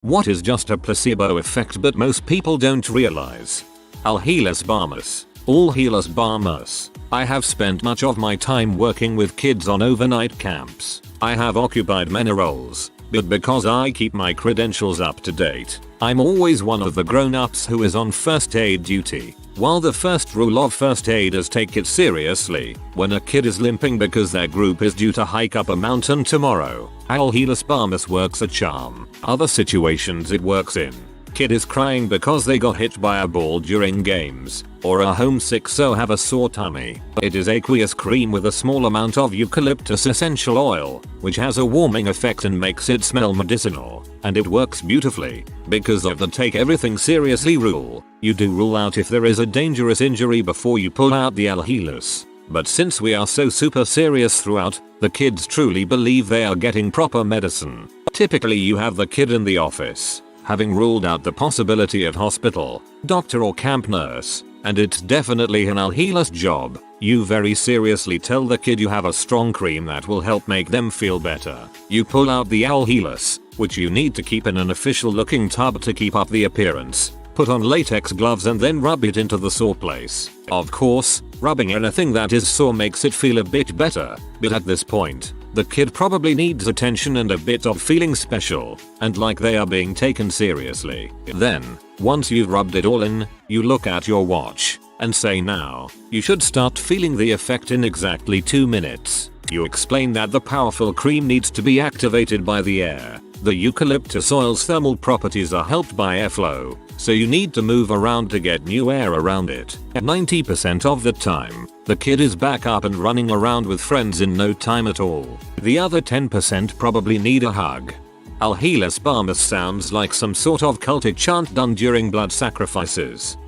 What is just a placebo effect but most people don't realize? Alhelas Barmus. All healers Barmus. I have spent much of my time working with kids on overnight camps. I have occupied many roles, but because I keep my credentials up to date, I'm always one of the grown-ups who is on first aid duty. While the first rule of first aid is take it seriously, when a kid is limping because their group is due to hike up a mountain tomorrow, Alhelas Barmus works a charm. Other situations it works in. Kid is crying because they got hit by a ball during games, or are homesick so have a sore tummy. It is aqueous cream with a small amount of eucalyptus essential oil, which has a warming effect and makes it smell medicinal, and it works beautifully. Because of the take everything seriously rule, you do rule out if there is a dangerous injury before you pull out the Alhelas. But since we are so super serious throughout, the kids truly believe they are getting proper medicine. Typically you have the kid in the office, having ruled out the possibility of hospital, doctor or camp nurse, and it's definitely an Alhelas job. You very seriously tell the kid you have a strong cream that will help make them feel better. You pull out the Alhelas, which you need to keep in an official looking tub to keep up the appearance. Put on latex gloves and then rub it into the sore place. Of course, rubbing anything that is sore makes it feel a bit better, but at this point, the kid probably needs attention and a bit of feeling special, and like they are being taken seriously. Then, once you've rubbed it all in, you look at your watch and say now, you should start feeling the effect in exactly 2 minutes. You explain that the powerful cream needs to be activated by the air. The eucalyptus oil's thermal properties are helped by airflow, so you need to move around to get new air around it. 90% of the time, the kid is back up and running around with friends in no time at all. The other 10% probably need a hug. Alhelas Barmus sounds like some sort of cultic chant done during blood sacrifices.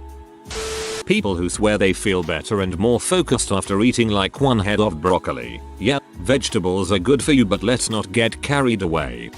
People who swear they feel better and more focused after eating like one head of broccoli. Yeah, vegetables are good for you, but let's not get carried away.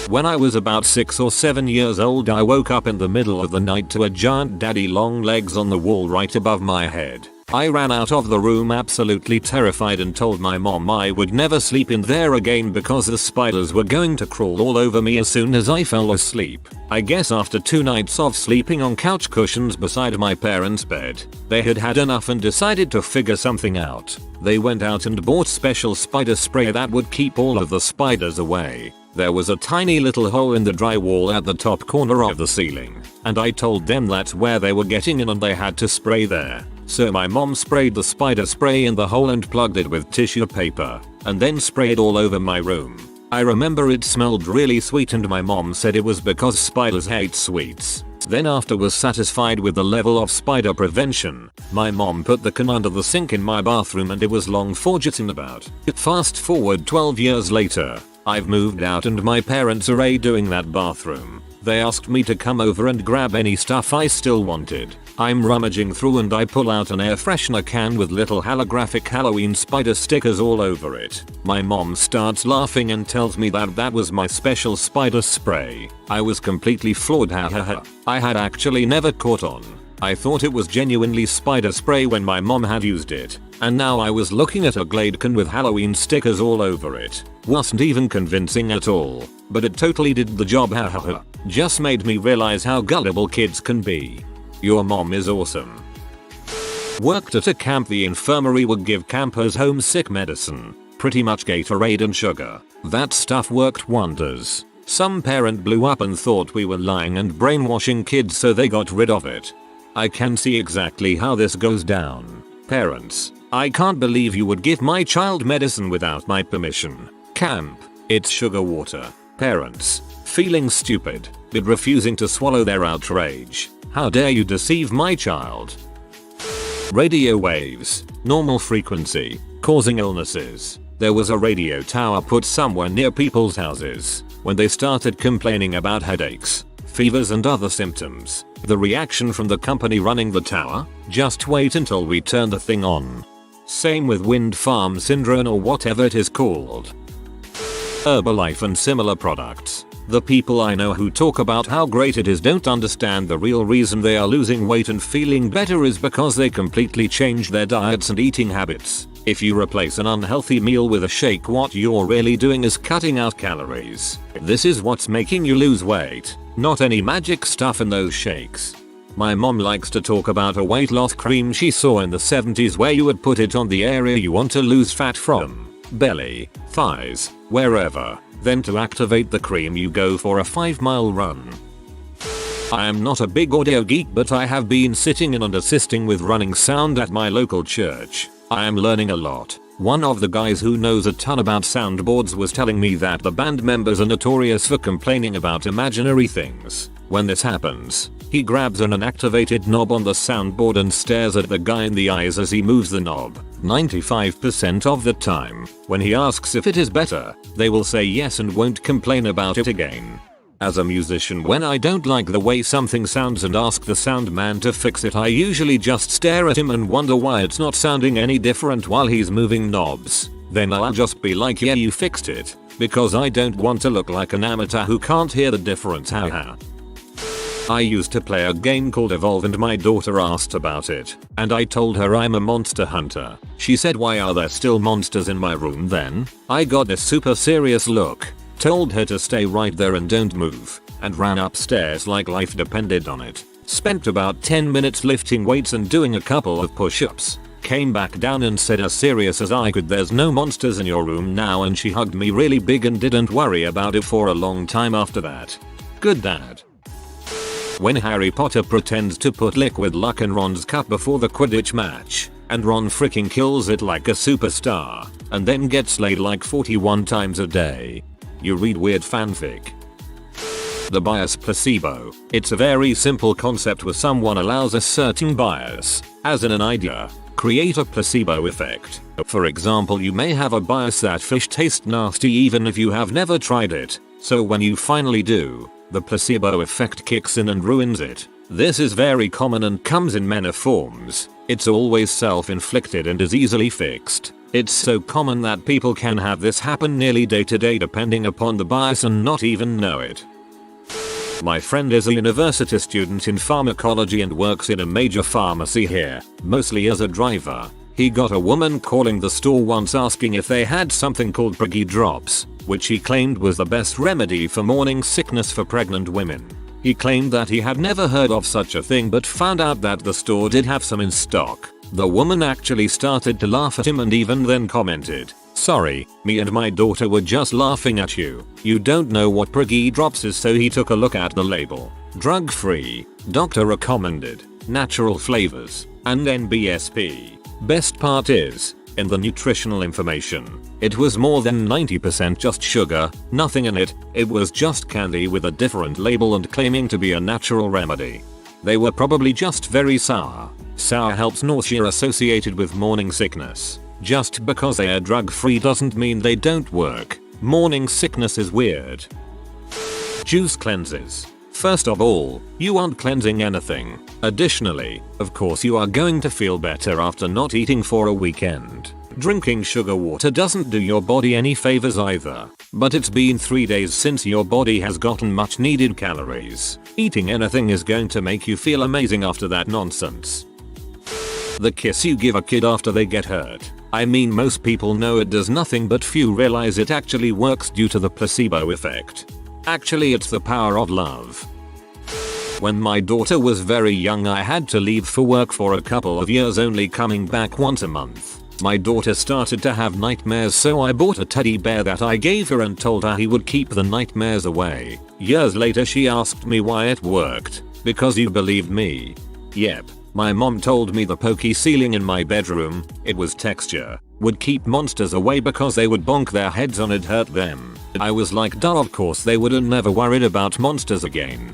When I was about 6 or 7 years old, I woke up in the middle of the night to a giant daddy long legs on the wall right above my head. I ran out of the room absolutely terrified and told my mom I would never sleep in there again because the spiders were going to crawl all over me as soon as I fell asleep. I guess after 2 nights of sleeping on couch cushions beside my parents' bed, they had had enough and decided to figure something out. They went out and bought special spider spray that would keep all of the spiders away. There was a tiny little hole in the drywall at the top corner of the ceiling, and I told them that's where they were getting in and they had to spray there. So my mom sprayed the spider spray in the hole and plugged it with tissue paper, and then sprayed all over my room. I remember it smelled really sweet and my mom said it was because spiders hate sweets. Then after was satisfied with the level of spider prevention, my mom put the can under the sink in my bathroom and it was long forgotten about. Fast forward 12 years later, I've moved out and my parents are redoing that bathroom. They asked me to come over and grab any stuff I still wanted. I'm rummaging through and I pull out an air freshener can with little holographic Halloween spider stickers all over it. My mom starts laughing and tells me that that was my special spider spray. I was completely floored, hahaha. I had actually never caught on. I thought it was genuinely spider spray when my mom had used it, and now I was looking at a Glade can with Halloween stickers all over it. Wasn't even convincing at all, but it totally did the job, hahaha. Just made me realize how gullible kids can be. Your mom is awesome. Worked at a camp. The infirmary would give campers homesick medicine, pretty much Gatorade and sugar. That stuff worked wonders. Some parent blew up and thought we were lying and brainwashing kids, so they got rid of it. I can see exactly how this goes down. Parents, I can't believe you would give my child medicine without my permission. Camp, it's sugar water. Parents, feeling stupid, but refusing to swallow their outrage. How dare you deceive my child? Radio waves, normal frequency, causing illnesses. There was a radio tower put somewhere near people's houses. When they started complaining about headaches, fevers and other symptoms, the reaction from the company running the tower? Just wait until we turn the thing on. Same with wind farm syndrome or whatever it is called. Herbalife and similar products. The people I know who talk about how great it is don't understand the real reason they are losing weight and feeling better is because they completely changed their diets and eating habits. If you replace an unhealthy meal with a shake, what you're really doing is cutting out calories. This is what's making you lose weight, not any magic stuff in those shakes. My mom likes to talk about a weight loss cream she saw in the 70s where you would put it on the area you want to lose fat from, belly, thighs, wherever. Then to activate the cream you go for a 5-mile run. I am not a big audio geek, but I have been sitting in and assisting with running sound at my local church. I am learning a lot. One of the guys who knows a ton about soundboards was telling me that the band members are notorious for complaining about imaginary things. When this happens, he grabs an unactivated knob on the soundboard and stares at the guy in the eyes as he moves the knob. 95% of the time, when he asks if it is better, they will say yes and won't complain about it again. As a musician, when I don't like the way something sounds and ask the sound man to fix it, I usually just stare at him and wonder why it's not sounding any different while he's moving knobs. Then I'll just be like, yeah, you fixed it, because I don't want to look like an amateur who can't hear the difference, haha. I used to play a game called Evolve and my daughter asked about it, and I told her I'm a monster hunter. She said, why are there still monsters in my room then? I got a super serious look, told her to stay right there and don't move, and ran upstairs like life depended on it. Spent about 10 minutes lifting weights and doing a couple of push-ups. Came back down and said as serious as I could, there's no monsters in your room now, and she hugged me really big and didn't worry about it for a long time after that. Good dad. When Harry Potter pretends to put liquid luck in Ron's cup before the Quidditch match, and Ron freaking kills it like a superstar, and then gets laid like 41 times a day. You read weird fanfic. The bias placebo. It's a very simple concept where someone allows a certain bias, as in an idea, create a placebo effect. For example, you may have a bias that fish taste nasty even if you have never tried it, so when you finally do, the placebo effect kicks in and ruins it. This is very common and comes in many forms. It's always self-inflicted and is easily fixed. It's so common that people can have this happen nearly day to day depending upon the bias and not even know it. My friend is a university student in pharmacology and works in a major pharmacy here, mostly as a driver. He got a woman calling the store once asking if they had something called Preggy drops, which he claimed was the best remedy for morning sickness for pregnant women. He claimed that he had never heard of such a thing but found out that the store did have some in stock. The woman actually started to laugh at him and even then commented, "Sorry, me and my daughter were just laughing at you. You don't know what Preggy drops is." So he took a look at the label. Drug free, doctor recommended, natural flavors, and NBSP. Best part is, in the nutritional information, it was more than 90% just sugar, nothing in it. It was just candy with a different label and claiming to be a natural remedy. They were probably just very sour. Sour helps nausea associated with morning sickness. Just because they are drug free doesn't mean they don't work. Morning sickness is weird. Juice cleanses. First of all, you aren't cleansing anything. Additionally, of course you are going to feel better after not eating for a weekend. Drinking sugar water doesn't do your body any favors either. But it's been 3 days since your body has gotten much needed calories. Eating anything is going to make you feel amazing after that nonsense. The kiss you give a kid after they get hurt. I mean, most people know it does nothing, but few realize it actually works due to the placebo effect. Actually, it's the power of love. When my daughter was very young, I had to leave for work for a couple of years, only coming back once a month. My daughter started to have nightmares, so I bought a teddy bear that I gave her and told her he would keep the nightmares away. Years later she asked me why it worked. Because you believed me. Yep. My mom told me the pokey ceiling in my bedroom, it was texture, would keep monsters away because they would bonk their heads on it, hurt them. I was like, duh, of course they would, and never worried about monsters again.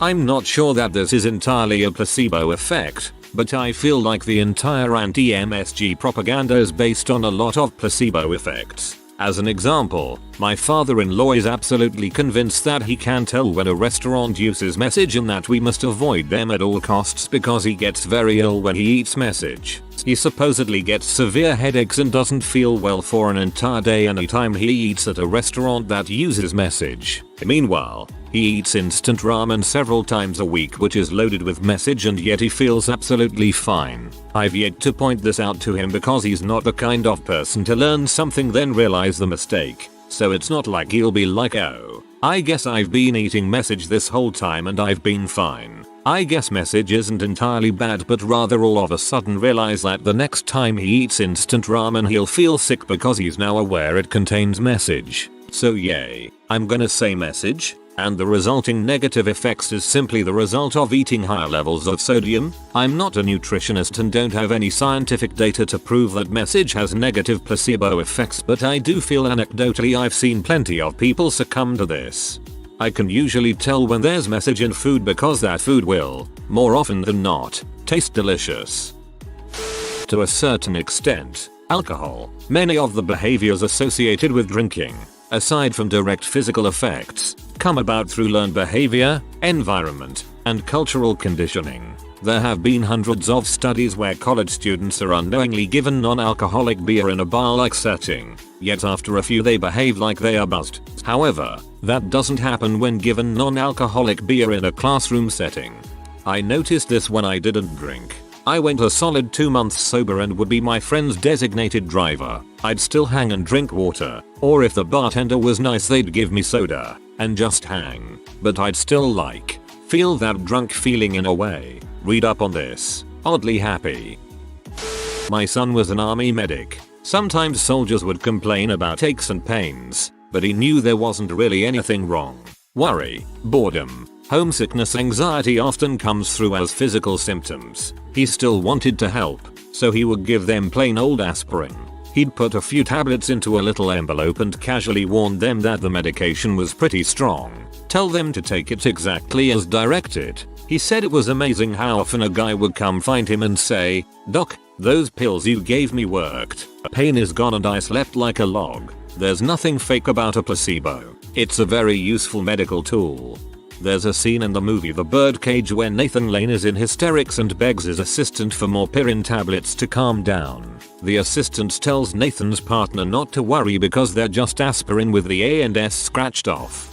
I'm not sure that this is entirely a placebo effect, but I feel like the entire anti-MSG propaganda is based on a lot of placebo effects. As an example, My father-in-law is absolutely convinced that he can tell when a restaurant uses message and that we must avoid them at all costs because he gets very ill when he eats message. He supposedly gets severe headaches and doesn't feel well for an entire day anytime he eats at a restaurant that uses message. Meanwhile, he eats instant ramen several times a week which is loaded with message and yet he feels absolutely fine. I've yet to point this out to him because he's not the kind of person to learn something then realize the mistake. So it's not like he'll be like, oh, I guess I've been eating message this whole time and I've been fine. I guess message isn't entirely bad but rather all of a sudden realize that the next time he eats instant ramen he'll feel sick because he's now aware it contains message. So yay, I'm gonna say message, and the resulting negative effects is simply the result of eating higher levels of sodium. I'm not a nutritionist and don't have any scientific data to prove that message has negative placebo effects, but I do feel anecdotally I've seen plenty of people succumb to this. I can usually tell when there's message in food because that food will, more often than not, taste delicious. To a certain extent, alcohol, many of the behaviors associated with drinking, aside from direct physical effects, come about through learned behavior, environment, and cultural conditioning. There have been hundreds of studies where college students are unknowingly given non-alcoholic beer in a bar-like setting, yet after a few they behave like they are buzzed. However, that doesn't happen when given non-alcoholic beer in a classroom setting. I noticed this when I didn't drink. I went a solid 2 months sober and would be my friend's designated driver. I'd still hang and drink water, or if the bartender was nice they'd give me soda, and just hang. But I'd still feel that drunk feeling in a way. Read up on this. Oddly happy. My son was an army medic. Sometimes soldiers would complain about aches and pains, but he knew there wasn't really anything wrong. Worry, boredom, homesickness, anxiety often comes through as physical symptoms. He still wanted to help, so he would give them plain old aspirin. He'd put a few tablets into a little envelope and casually warned them that the medication was pretty strong. Tell them to take it exactly as directed. He said it was amazing how often a guy would come find him and say, "Doc, those pills you gave me worked. Pain is gone and I slept like a log." There's nothing fake about a placebo. It's a very useful medical tool. There's a scene in the movie The Birdcage where Nathan Lane is in hysterics and begs his assistant for more Pirin tablets to calm down. The assistant tells Nathan's partner not to worry because they're just aspirin with the A and S scratched off.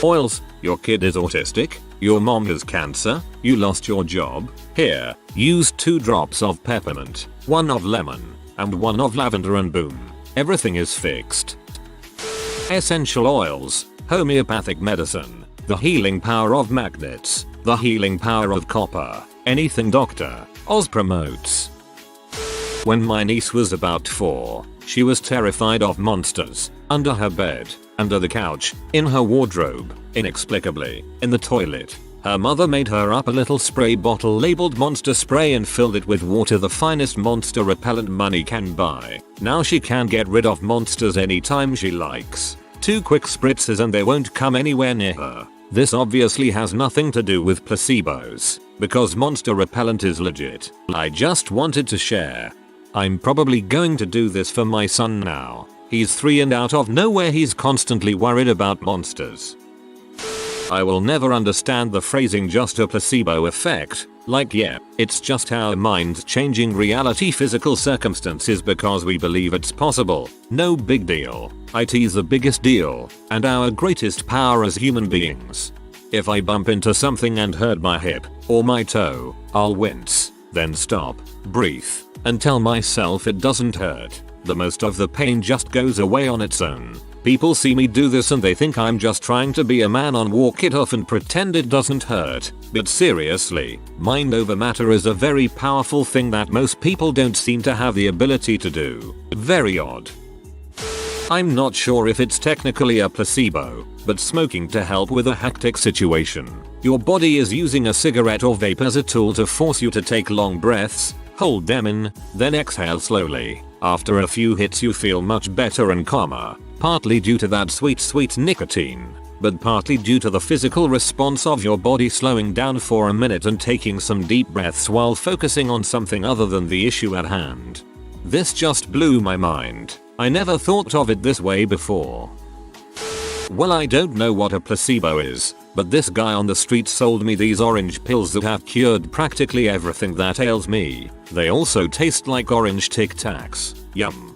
Oils, your kid is autistic, your mom has cancer, you lost your job. Here, use 2 drops of peppermint, 1 of lemon, and 1 of lavender and boom, everything is fixed. Essential oils, homeopathic medicine, the healing power of magnets, the healing power of copper, anything Dr. Oz promotes. When my niece was about 4, she was terrified of monsters, under her bed, under the couch, in her wardrobe, inexplicably, in the toilet. Her mother made her up a little spray bottle labeled monster spray and filled it with water, the finest monster repellent money can buy. Now she can get rid of monsters anytime she likes. 2 quick spritzes and they won't come anywhere near her. This obviously has nothing to do with placebos, because monster repellent is legit. I just wanted to share. I'm probably going to do this for my son now. He's 3 and out of nowhere he's constantly worried about monsters. I will never understand the phrasing just a placebo effect. Like, yeah, it's just our minds changing reality physical circumstances because we believe it's possible. No big deal. IT's the biggest deal, and our greatest power as human beings. If I bump into something and hurt my hip, or my toe, I'll wince, then stop, breathe, and tell myself it doesn't hurt. The most of the pain just goes away on its own. People see me do this and they think I'm just trying to be a man and walk it off and pretend it doesn't hurt. But seriously, mind over matter is a very powerful thing that most people don't seem to have the ability to do. Very odd. I'm not sure if it's technically a placebo, but smoking to help with a hectic situation. Your body is using a cigarette or vape as a tool to force you to take long breaths, hold them in, then exhale slowly. After a few hits you feel much better and calmer, partly due to that sweet nicotine, but partly due to the physical response of your body slowing down for a minute and taking some deep breaths while focusing on something other than the issue at hand. This just blew my mind. I never thought of it this way before. Well, I don't know what a placebo is, but this guy on the street sold me these orange pills that have cured practically everything that ails me. They also taste like orange Tic Tacs. Yum.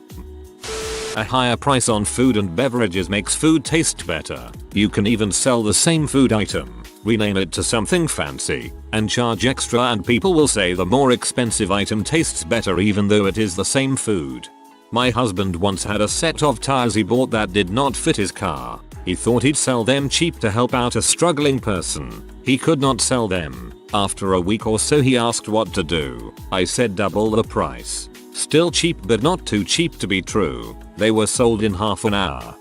A higher price on food and beverages makes food taste better. You can even sell the same food item, rename it to something fancy, and charge extra, and people will say the more expensive item tastes better even though it is the same food. My husband once had a set of tires he bought that did not fit his car. He thought he'd sell them cheap to help out a struggling person. He could not sell them. After a week or so he asked what to do. I said double the price. Still cheap, but not too cheap to be true. They were sold in half an hour.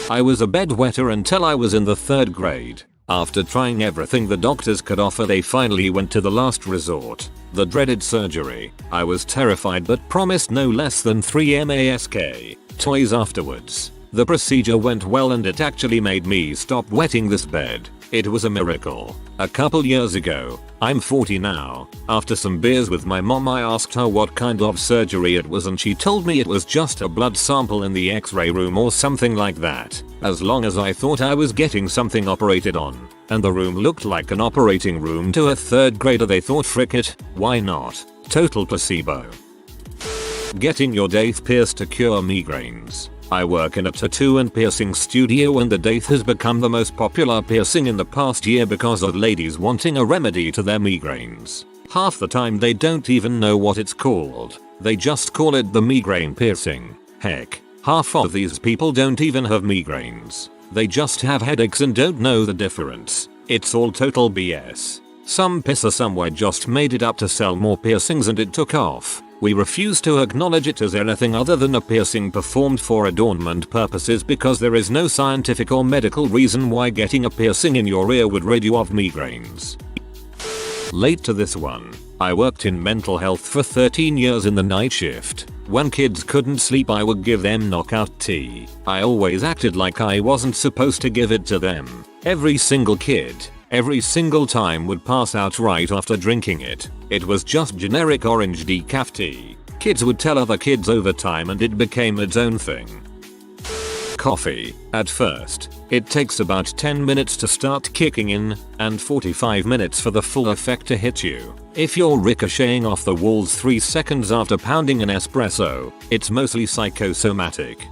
I was a bedwetter until I was in the 3rd grade. After trying everything the doctors could offer, they finally went to the last resort, the dreaded surgery. I was terrified but promised no less than 3 mask toys afterwards. The procedure went well and it actually made me stop wetting this bed. It was a miracle. A couple years ago, I'm 40 now, after some beers with my mom I asked her what kind of surgery it was and she told me it was just a blood sample in the x-ray room or something like that. As long as I thought I was getting something operated on, and the room looked like an operating room to a 3rd grader, they thought frick it, why not? Total placebo. Getting your teeth pierced to cure migraines. I work in a tattoo and piercing studio and the teeth has become the most popular piercing in the past year because of ladies wanting a remedy to their migraines. Half the time they don't even know what it's called. They just call it the migraine piercing. Heck, half of these people don't even have migraines. They just have headaches and don't know the difference. It's all total BS. Some pisser somewhere just made it up to sell more piercings and it took off. We refuse to acknowledge it as anything other than a piercing performed for adornment purposes because there is no scientific or medical reason why getting a piercing in your ear would rid you of migraines. Late to this one. I worked in mental health for 13 years in the night shift. When kids couldn't sleep I would give them knockout tea. I always acted like I wasn't supposed to give it to them. Every single kid, every single time, would pass out right after drinking it. It was just generic orange decaf tea. Kids would tell other kids over time and it became its own thing. Coffee. At first, it takes about 10 minutes to start kicking in, and 45 minutes for the full effect to hit you. If you're ricocheting off the walls 3 seconds after pounding an espresso, it's mostly psychosomatic.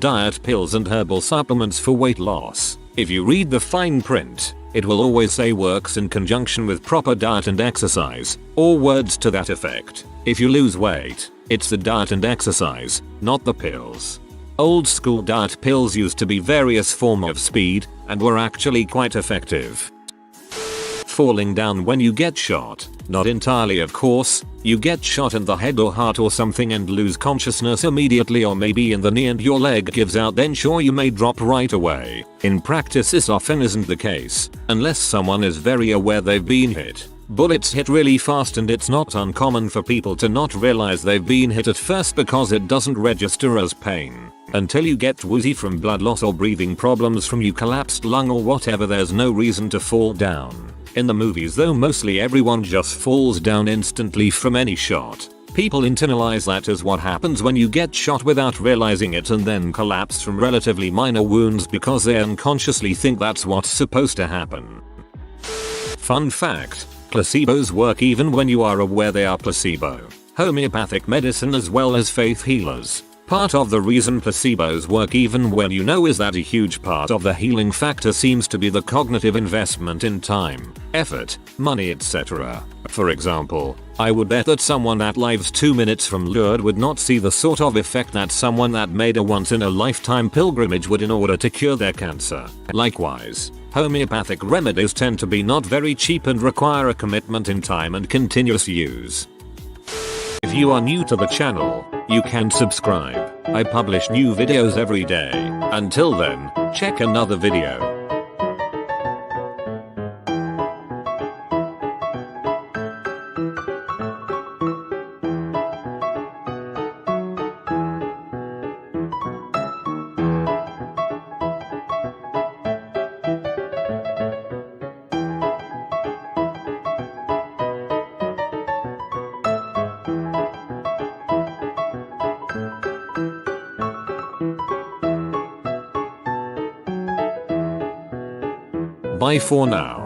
Diet pills and herbal supplements for weight loss. If you read the fine print, it will always say works in conjunction with proper diet and exercise, or words to that effect. If you lose weight, it's the diet and exercise, not the pills. Old school diet pills used to be various forms of speed, and were actually quite effective. Falling down when you get shot. Not entirely, of course. You get shot in the head or heart or something and lose consciousness immediately, or maybe in the knee and your leg gives out, then sure you may drop right away. In practice this often isn't the case, unless someone is very aware they've been hit. Bullets hit really fast and it's not uncommon for people to not realize they've been hit at first because it doesn't register as pain. Until you get woozy from blood loss or breathing problems from your collapsed lung or whatever, there's no reason to fall down. In the movies though, mostly everyone just falls down instantly from any shot. People internalize that as what happens when you get shot without realizing it and then collapse from relatively minor wounds because they unconsciously think that's what's supposed to happen. Fun fact: placebos work even when you are aware they are placebo. Homeopathic medicine as well as faith healers. Part of the reason placebos work even when you know is that a huge part of the healing factor seems to be the cognitive investment in time, effort, money, etc. For example, I would bet that someone that lives 2 minutes from Lourdes would not see the sort of effect that someone that made a once-in-a-lifetime pilgrimage would in order to cure their cancer. Likewise, homeopathic remedies tend to be not very cheap and require a commitment in time and continuous use. If you are new to the channel, you can subscribe. I publish new videos every day. Until then, check another video. Bye for now.